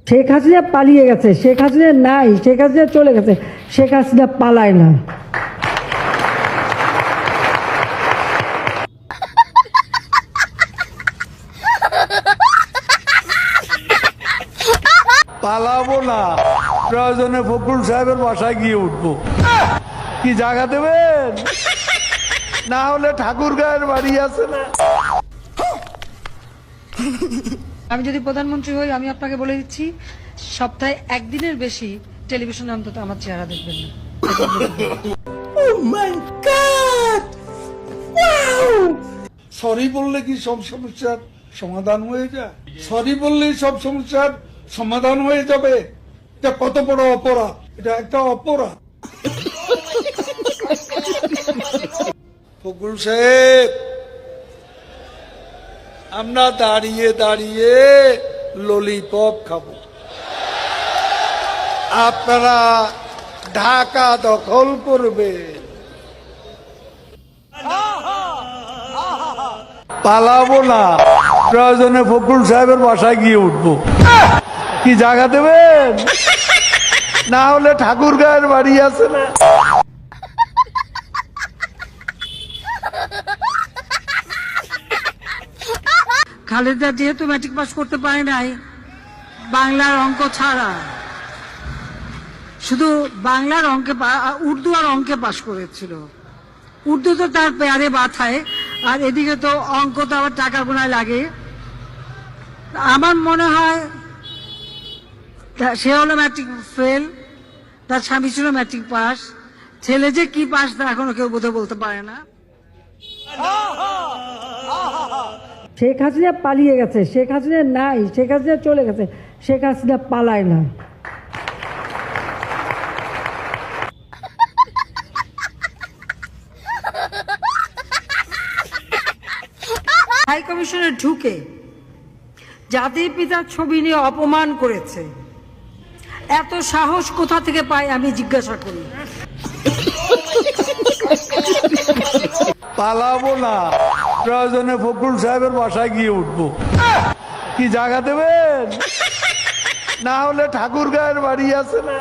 শেখ হাসিনা পালিয়ে গেছে, শেখ হাসিনা নাই, শেখ হাসিনা চলে গেছে, শেখ হাসিনা পালায় না। পালাবো না, প্রয়োজনে ফখরুল সাহেবের বাসায় গিয়ে উঠবো। কি জায়গা দেবেন? না হলে ঠাকুর গায়ের বাড়ি আছে না। আমি যদি প্রধানমন্ত্রী হই, আমি আপনাকে বলে দিচ্ছি, সপ্তাহে একদিনের বেশি টেলিভিশনে অন্তত আমার চেহারা দেখবেন না। সরি বললে কি সব সমস্যার সমাধান হয়ে যায়? সরি বললেই সব সমস্যার সমাধান হয়ে যাবে? এটা কত বড় অপরাধ! এটা একটা অপরাধ। ফখরুল সাহেব, আমরা দাঁড়িয়ে দাঁড়িয়ে ললিপপ খাবো, আপনারা ঢাকা দখল করবে। পালাবো না, প্রয়োজনে ফখরুল সাহেবের বাসায় গিয়ে উঠবো। কি জায়গা দেবেন? না হলে ঠাকুর গায়ের বাড়ি আছে না। খালেদা যেহেতু ম্যাট্রিক পাস করতে পারে নাই, বাংলার অঙ্ক ছাড়া শুধু বাংলার অঙ্কে, উর্দু আর অঙ্কে পাস করেছিল। উর্দু তো তার পেয়ারে বাথায়, আর এদিকে তো অঙ্ক তো আবার টাকা গোনায় লাগে। আমার মনে হয় সে হলো ম্যাট্রিক ফেল, তার স্বামী ছিল ম্যাট্রিক পাস, ছেলে যে কি পাস তা এখনো কেউ বোধহয় বলতে পারে না। শেখ হাসিনা পালিয়ে গেছে, শেখ হাসিনা নাই, শেখ হাসিনা চলে গেছে, শেখ হাসিনা পালায় না। হাই কমিশনে ঢুকে জাতির পিতার ছবি নিয়ে অপমান করেছে, এত সাহস কোথা থেকে পায় আমি জিজ্ঞাসা করি। পালাবো না, প্রয়োজনে ফখরুল সাহেবের বাসায় গিয়ে উঠবো। কি জায়গা দেবেন? না হলে ঠাকুর গায়ের বাড়ি আছে না।